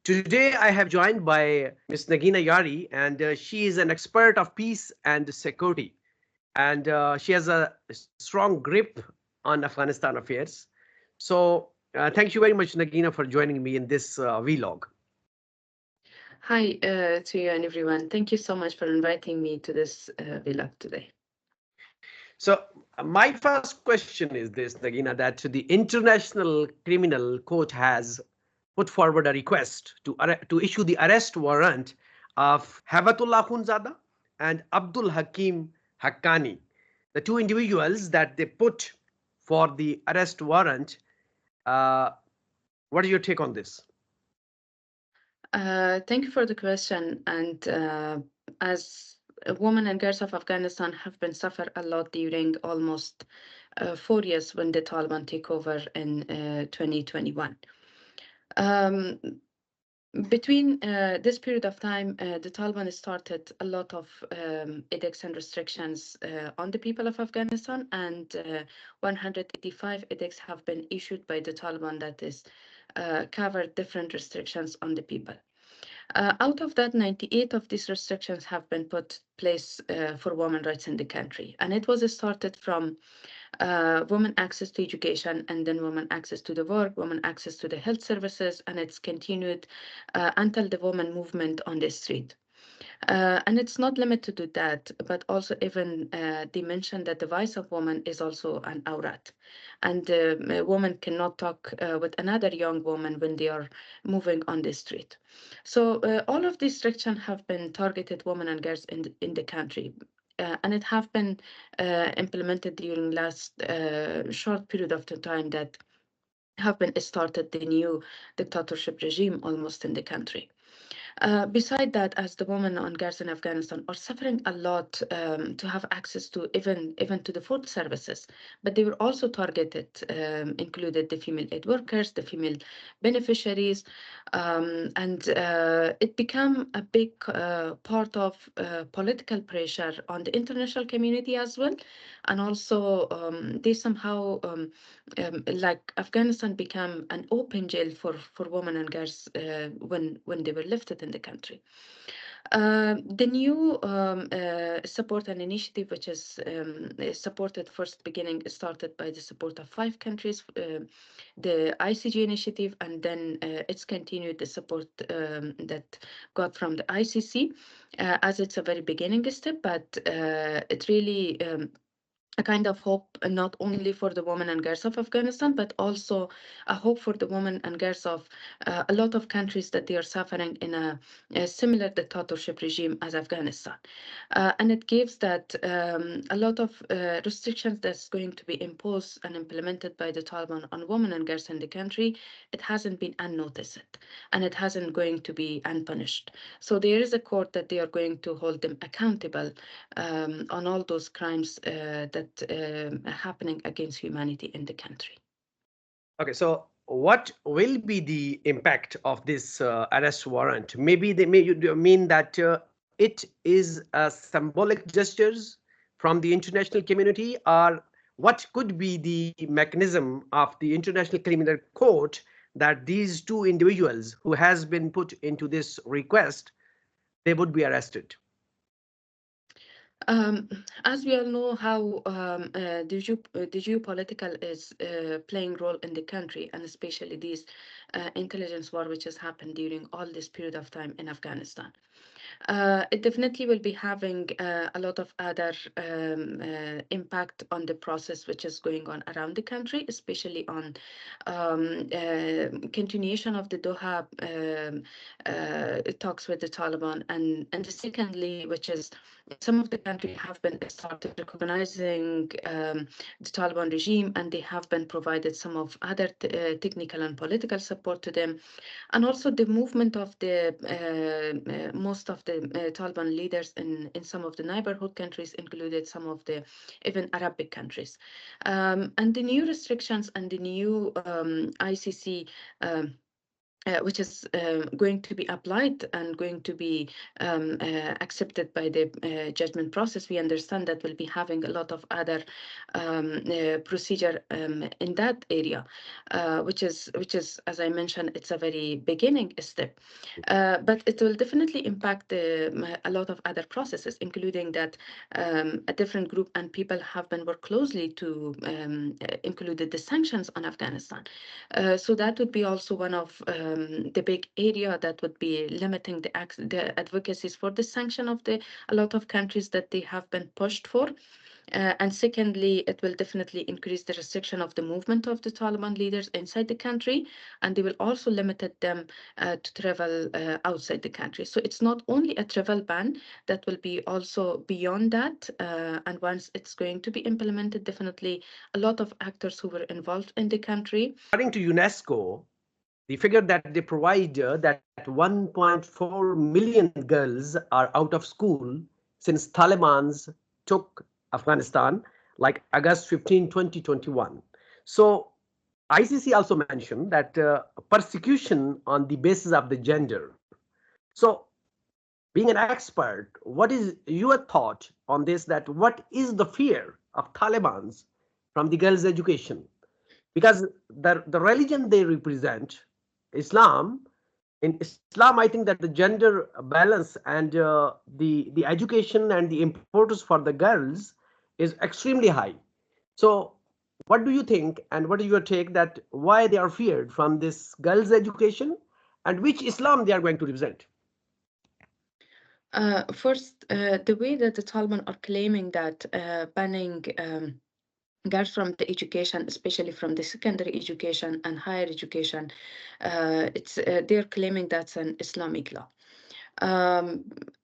Today, I have joined by Ms. Negina Yari, and she is an expert of peace and security. And she has a strong grip on Afghanistan affairs. So, thank you very much, Negina, for joining me in this vlog. Hi to you and everyone. Thank you so much for inviting me to this vlog today. So, my first question is this, Negina, that the International Criminal Court has put forward a request to issue the arrest warrant of Habatullah Khunzada and Abdul Hakim Haqqani, the two individuals that they put for the arrest warrant. Uh, what is your take on this? Thank you for the question. And as women and girls of Afghanistan have been suffered a lot during almost 4 years when the Taliban took over in 2021. Between this period of time, the Taliban started a lot of edicts and restrictions on the people of Afghanistan, and 185 edicts have been issued by the Taliban that is covered different restrictions on the people. Out of that, 98 of these restrictions have been put place for women's rights in the country, and it was started from women access to education, and then women access to the work, women access to the health services, and it's continued until the women movement on the street. And it's not limited to that, but also even they mentioned that the voice of woman is also an awrat. And a woman cannot talk with another young woman when they are moving on the street. So all of these restrictions have been targeted women and girls in the country. And it have been implemented during last short period of the time that have been started the new dictatorship regime almost in the country. Beside that, as the women and girls in Afghanistan are suffering a lot to have access to even to the food services, but they were also targeted, included the female aid workers, the female beneficiaries, and it became a big part of political pressure on the international community as well, and also they somehow like Afghanistan became an open jail for women and girls when they were lifted in the country. The new support and initiative, which is supported first beginning, started by the support of 5 countries, the ICG initiative, and then it's continued the support that got from the ICC, as it's a very beginning step, but it really a kind of hope, not only for the women and girls of Afghanistan, but also a hope for the women and girls of a lot of countries that they are suffering in a similar dictatorship regime as Afghanistan. And it gives that a lot of restrictions that's going to be imposed and implemented by the Taliban on women and girls in the country, it hasn't been unnoticed, and it hasn't going to be unpunished. So there is a court that they are going to hold them accountable on all those crimes that are happening against humanity in the country. Okay, so what will be the impact of this arrest warrant? Maybe they may you mean that it is a symbolic gestures from the international community, or what could be the mechanism of the International Criminal Court that these two individuals who has been put into this request, they would be arrested? Um, as we all know how the geopolitical is playing role in the country, and especially this intelligence war which has happened during all this period of time in Afghanistan. It definitely will be having a lot of other impact on the process which is going on around the country, especially on continuation of the Doha talks with the Taliban, and secondly, which is some of the countries have been started recognizing the Taliban regime, and they have been provided some of other technical and political support to them, and also the movement of the most of the Taliban leaders in some of the neighborhood countries, included some of the even Arabic countries, and the new restrictions and the new ICC which is going to be applied and going to be accepted by the judgment process. We understand that we'll be having a lot of other procedure in that area, which is, as I mentioned, it's a very beginning step. But it will definitely impact a lot of other processes, including that a different group and people have been worked closely to include the sanctions on Afghanistan. So that would be also one of the big area that would be limiting the advocacies for the sanction of a lot of countries that they have been pushed for. And secondly, it will definitely increase the restriction of the movement of the Taliban leaders inside the country, and they will also limit them to travel outside the country. So it's not only a travel ban, that will be also beyond that. And once it's going to be implemented, definitely a lot of actors who were involved in the country. According to UNESCO, the figure that they provide that 1.4 million girls are out of school since Taliban's took Afghanistan, like August 15, 2021. So ICC also mentioned that persecution on the basis of the gender. So being an expert, what is your thought on this? That what is the fear of Taliban's from the girls' education? Because the religion they represent, Islam, in Islam, I think that the gender balance and the education and the importance for the girls is extremely high. So, what do you think, and what is your take that why they are feared from this girls' education, and which Islam they are going to represent? First, the way that the Taliban are claiming that banning girls from the education, especially from the secondary education and higher education, they're claiming that's an Islamic law.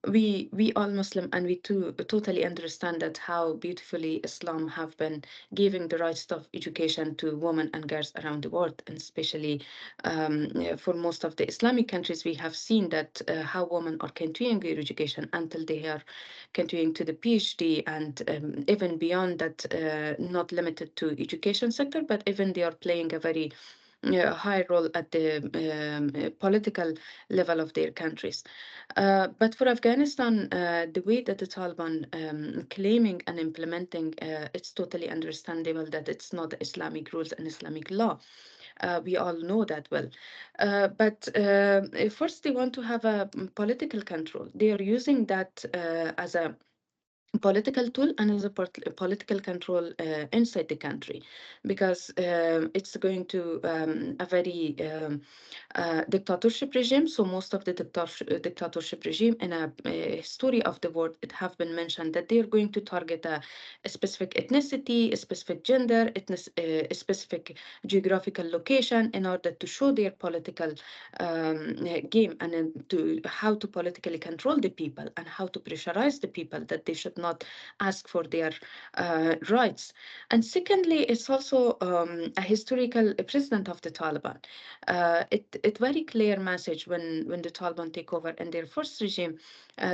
We all Muslim, and we too totally understand that how beautifully Islam have been giving the rights of education to women and girls around the world, and especially for most of the Islamic countries, we have seen that how women are continuing their education until they are continuing to the PhD, and even beyond that, not limited to education sector, but even they are playing a very high role at the political level of their countries. But for Afghanistan, the way that the Taliban claiming and implementing, it's totally understandable that it's not Islamic rules and Islamic law. We all know that well. But first, they want to have a political control. They are using that as a political tool and as a political control inside the country, because it's going to a very dictatorship regime. So most of the dictatorship regime in a history of the world, it have been mentioned that they are going to target a specific ethnicity, a specific gender, a specific geographical location in order to show their political game, and then to how to politically control the people and how to pressurize the people that they should not ask for their rights. And secondly, it's also a historical precedent of the Taliban. It very clear message when the Taliban take over in their first regime,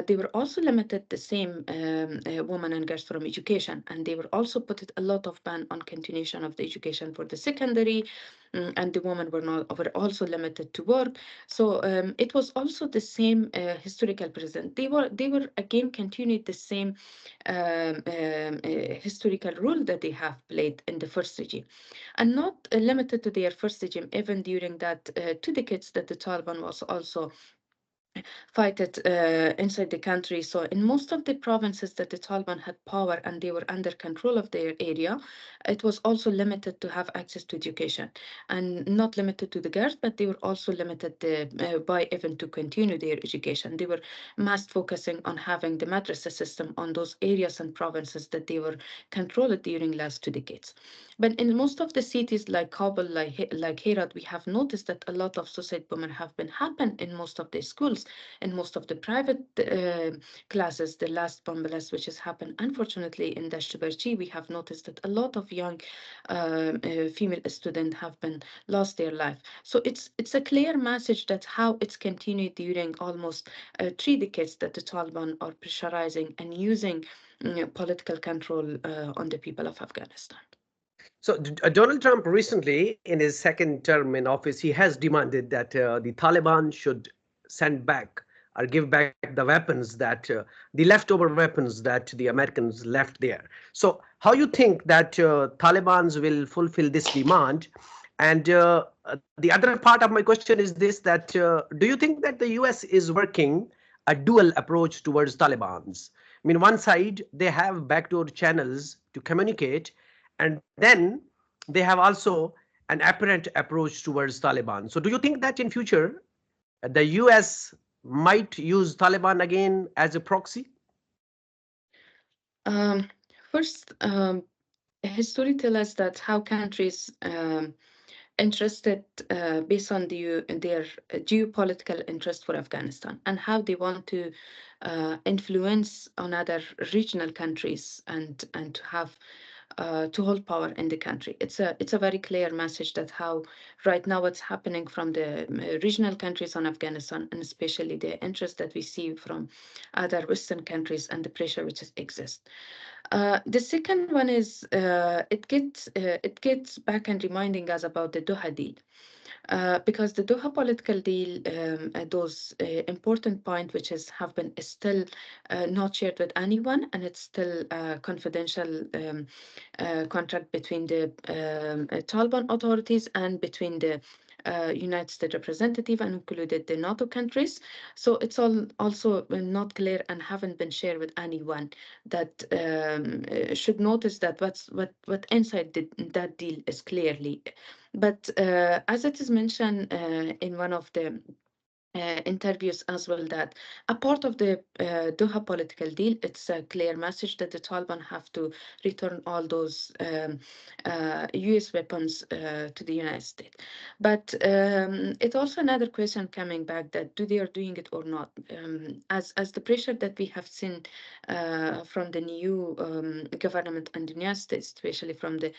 they were also limited the same women and girls from education, and they were also put a lot of ban on continuation of the education for the secondary, and the women were also limited to work. So it was also the same historical precedent. They were again continued the same historical role that they have played in the first regime, and not limited to their first regime. Even during that 2 decades that the Taliban was also fight it inside the country. So in most of the provinces that the Taliban had power and they were under control of their area, it was also limited to have access to education, and not limited to the girls, but they were also limited by even to continue their education. They were mass focusing on having the madrasa system on those areas and provinces that they were controlled during last 2 decades. But in most of the cities like Kabul, like Herat, we have noticed that a lot of suicide bombing have been happened in most of the schools and most of the private classes. The last bomb blast which has happened, unfortunately, in Dashtibarchi, we have noticed that a lot of young female students have been lost their life. So it's a clear message that how it's continued during almost 3 decades that the Taliban are pressurizing and using political control on the people of Afghanistan. So Donald Trump recently, in his second term in office, he has demanded that the Taliban should send back or give back the weapons that the leftover weapons that the Americans left there. So how you think that Taliban's will fulfill this demand? And the other part of my question is this: that do you think that the U.S. is working a dual approach towards Taliban's? I mean, one side they have backdoor channels to communicate, and then they have also an apparent approach towards Taliban. So do you think that in future the US might use Taliban again as a proxy? Um, First, history tells us that how countries interested based on their geopolitical interest for Afghanistan and how they want to influence on other regional countries and to have to hold power in the country. It's a very clear message that how right now what's happening from the regional countries on Afghanistan, and especially the interest that we see from other Western countries and the pressure which exists. The second one is it gets back and reminding us about the Doha deal. Because the Doha political deal, those important points which have been still not shared with anyone, and it's still a confidential contract between the Taliban authorities and between the United States representative and included the NATO countries. So it's all also not clear and haven't been shared with anyone that should notice that what inside that deal is clearly. But as it is mentioned in one of the interviews as well, that a part of the Doha political deal, it's a clear message that the Taliban have to return all those US weapons to the United States. But it's also another question coming back, that do they are doing it or not? As the pressure that we have seen from the new government and the United States, especially from the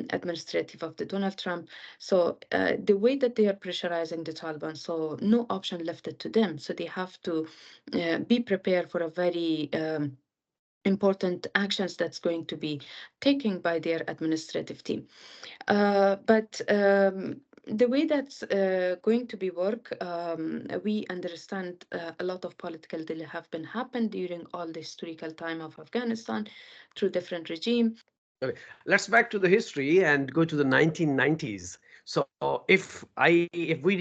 administrative of the Donald Trump. So the way that they are pressurizing the Taliban, so no option left it to them. So they have to be prepared for a very important actions that's going to be taken by their administrative team. But the way that's going to be work, we understand a lot of political delay have been happened during all the historical time of Afghanistan through different regime. Okay, let's back to the history and go to the 1990s. So if we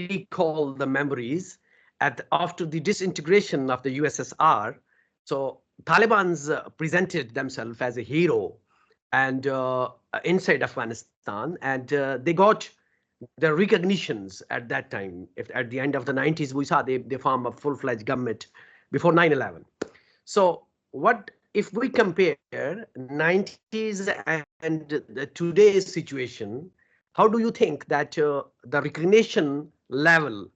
recall the memories after the disintegration of the USSR, so Taliban's presented themselves as a hero and inside Afghanistan, and they got the recognitions at that time. If at the end of the 90s, we saw they form a full-fledged government before 9/11. So what if we compare 90s and today's situation, how do you think that the recognition level,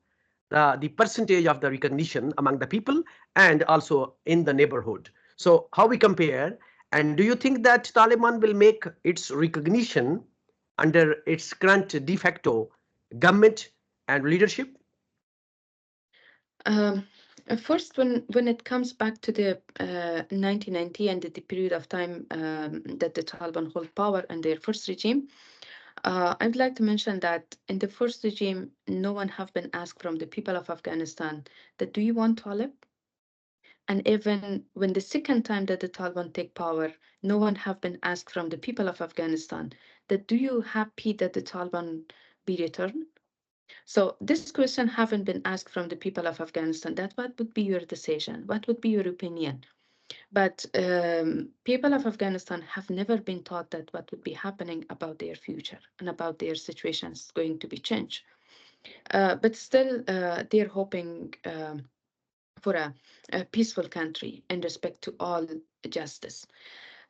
the percentage of the recognition among the people and also in the neighborhood? So how we compare, and do you think that Taliban will make its recognition under its current de facto government and leadership? Um, First, when it comes back to the 1990 and the period of time that the Taliban hold power and their first regime, I'd like to mention that in the first regime, no one have been asked from the people of Afghanistan that do you want Talib? And even when the second time that the Taliban take power, no one have been asked from the people of Afghanistan that do you happy that the Taliban be returned? So this question haven't been asked from the people of Afghanistan, that what would be your decision? What would be your opinion? But people of Afghanistan have never been taught that what would be happening about their future and about their situations going to be changed. But still, they're hoping for a peaceful country in respect to all justice.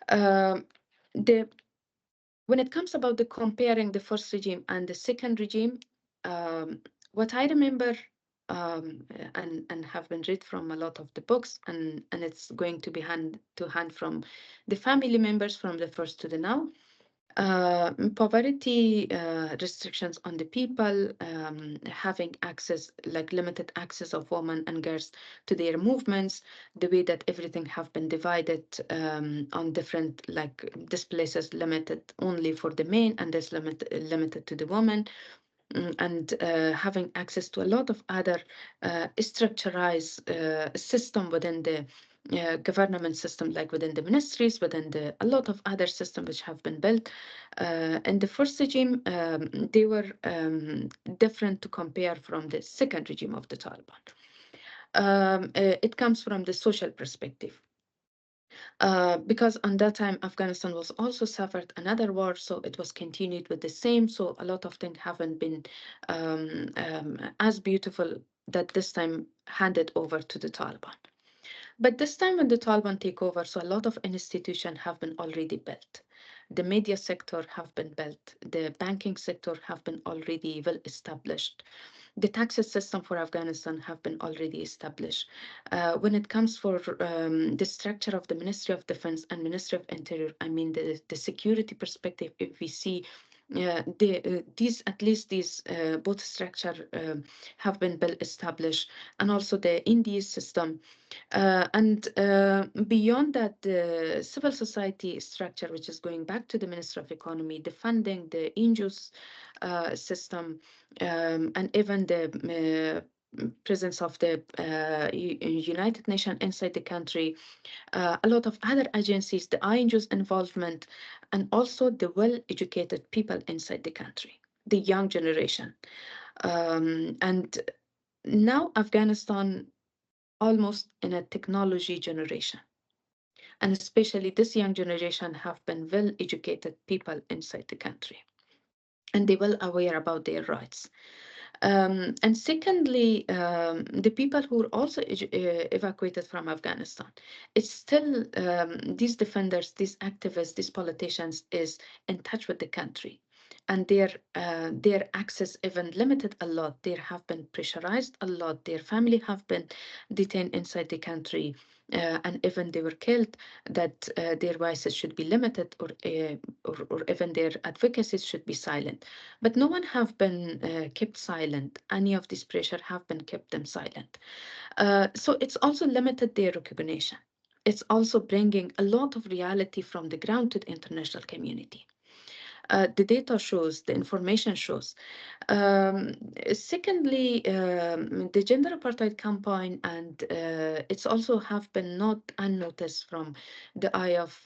Um, the When it comes about the comparing the first regime and the second regime, what I remember and have been read from a lot of the books, and it's going to be hand to hand from the family members from the first to the now. Poverty restrictions on the people, having access, like limited access of women and girls to their movements, the way that everything have been divided on different, like this place is limited only for the men and this limited to the women. And having access to a lot of other structurized system within the government system, like within the ministries, within a lot of other systems which have been built. In the first regime, they were different to compare from the second regime of the Taliban. It comes from the social perspective. Because on that time, Afghanistan was also suffered another war, so it was continued with the same. So a lot of things haven't been as beautiful that this time handed over to the Taliban. But this time when the Taliban take over, so a lot of institutions have been already built. The media sector have been built. The banking sector have been already well established. The taxes system for Afghanistan have been already established. When it comes for the structure of the Ministry of Defense and Ministry of Interior, I mean the security perspective, if we see these at least these both structure have been well established, and also the Indian system. And beyond that, the civil society structure, which is going back to the Minister of Economy, the funding, the NGOs system, and even the presence of the United Nations inside the country, a lot of other agencies, the INGOs involvement, and also the well-educated people inside the country, the young generation. And now Afghanistan almost in a technology generation. And especially this young generation have been well-educated people inside the country. And they're well aware about their rights. And secondly, the people who are also evacuated from Afghanistan, it's still these defenders, these activists, these politicians is in touch with the country. And their access even limited a lot. They have been pressurized a lot. Their family have been detained inside the country. And even they were killed, that their voices should be limited, or even their advocacies should be silent. But no one have been kept silent. Any of this pressure have been kept them silent. So it's also limited their recognition. It's also bringing a lot of reality from the ground to the international community. The data shows, the information shows. Secondly, the gender apartheid campaign, and it's also have been not unnoticed from the eye of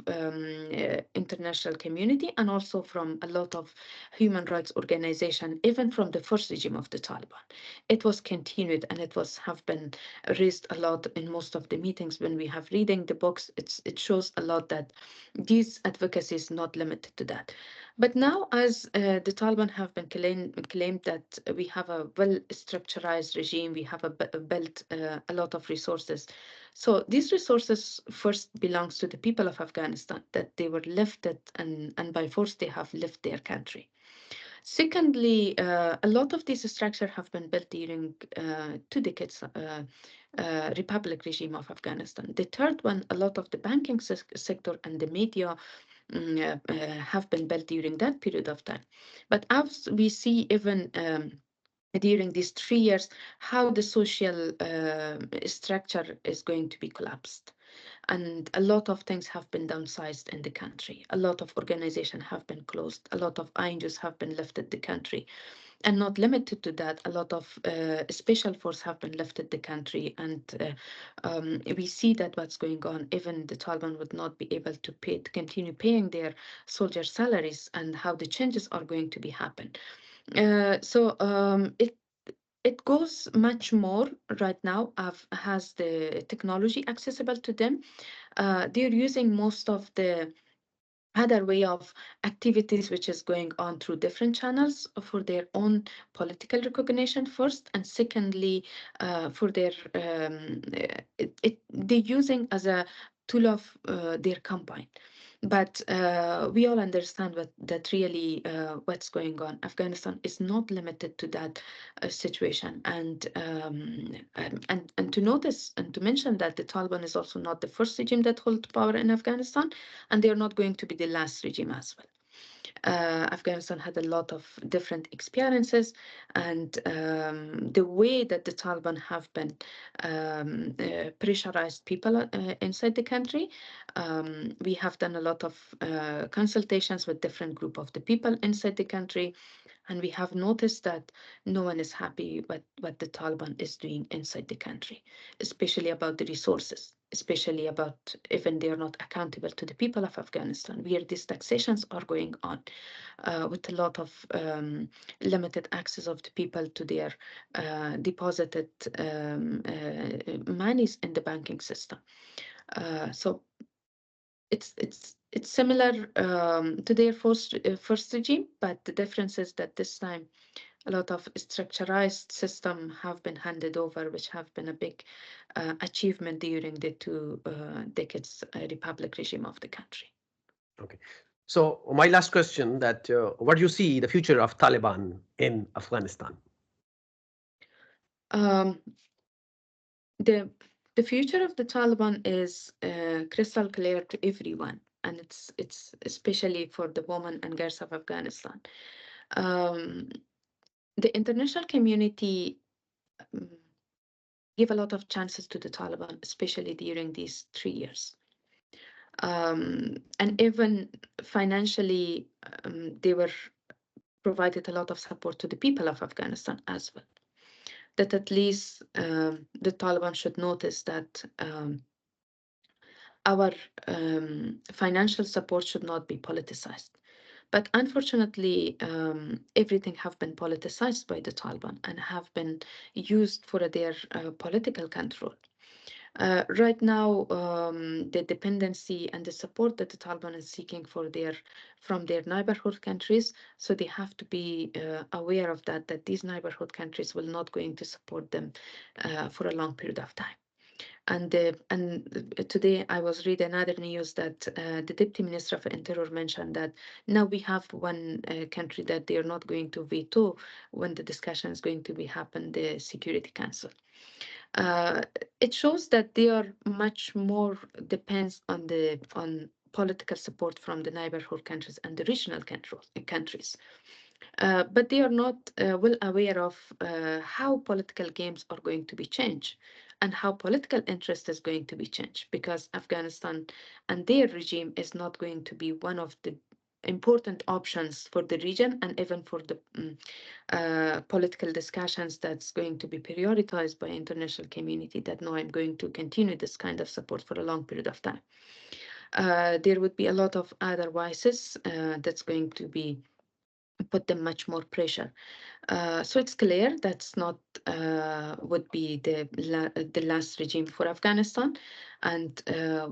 international community, and also from a lot of human rights organization, even from the first regime of the Taliban. It was continued, and it was have been raised a lot in most of the meetings. When we have reading the books, it shows a lot that these advocacy is not limited to that. But now, as the Taliban have been claimed that we have a well-structured regime, we have built a lot of resources. So these resources first belongs to the people of Afghanistan, that they were lifted, and by force they have left their country. Secondly, a lot of these structures have been built during 2 decades Republic regime of Afghanistan. The third one, a lot of the banking sector and the media have been built during that period of time. But as we see even during these 3 years, how the social structure is going to be collapsed. And a lot of things have been downsized in the country. A lot of organizations have been closed. A lot of INGOs have been left the country. And not limited to that, a lot of special force have been left the country. And we see that what's going on, even the Taliban would not be able to continue paying their soldier salaries, and how the changes are going to be happen. So it goes much more right now, has the technology accessible to them. They're using most of the other way of activities which is going on through different channels for their own political recognition first, and secondly for their they're using as a tool of their campaign. But we all understand that really what's going on. Afghanistan is not limited to that situation, and to notice and to mention that the Taliban is also not the first regime that hold power in Afghanistan, and they are not going to be the last regime as well. Afghanistan had a lot of different experiences, and the way that the Taliban have been pressurized people inside the country. We have done a lot of consultations with different group of the people inside the country, and we have noticed that no one is happy with what the Taliban is doing inside the country, especially about the resources, especially about even they are not accountable to the people of Afghanistan, where these taxations are going on with a lot of limited access of the people to their deposited monies in the banking system. So it's similar to their first regime, but the difference is that this time a lot of structurized system have been handed over, which have been a big achievement during the 2 decades republic regime of the country. Okay. So my last question: that what do you see the future of Taliban in Afghanistan? Um, the future of the Taliban is crystal clear to everyone, and it's especially for the women and girls of Afghanistan. The international community give a lot of chances to the Taliban, especially during these 3 years. And even financially, they were provided a lot of support to the people of Afghanistan as well. That at least the Taliban should notice that our financial support should not be politicized. But unfortunately, everything have been politicized by the Taliban and have been used for their political control. Right now, the dependency and the support that the Taliban is seeking from their neighborhood countries, so they have to be aware of that these neighborhood countries will not going to support them for a long period of time. And today I was reading another news that the Deputy Minister of Interior mentioned that now we have one country that they are not going to veto when the discussion is going to be happen, the Security Council. It shows that they are much more depends on political support from the neighborhood countries and the regional countries. But they are not well aware of how political games are going to be changed and how political interest is going to be changed, because Afghanistan and their regime is not going to be one of the important options for the region and even for the political discussions that's going to be prioritized by international community, that no, I'm going to continue this kind of support for a long period of time. There would be a lot of other vices that's going to be put them much more pressure. So it's clear that's not would be the last regime for Afghanistan, and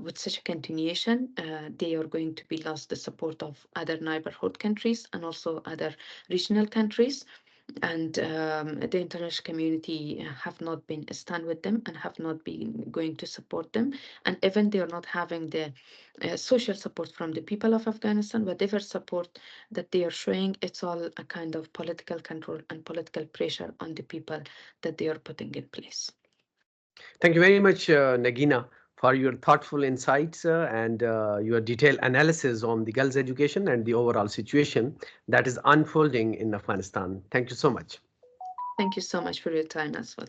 with such a continuation, they are going to be lost the support of other neighborhood countries and also other regional countries. And the international community have not been stand with them and have not been going to support them. And even they are not having the social support from the people of Afghanistan, whatever support that they are showing, it's all a kind of political control and political pressure on the people that they are putting in place. Thank you very much, Negina, for your thoughtful insights and your detailed analysis on the girls' education and the overall situation that is unfolding in Afghanistan. Thank you so much. Thank you so much for your time as well.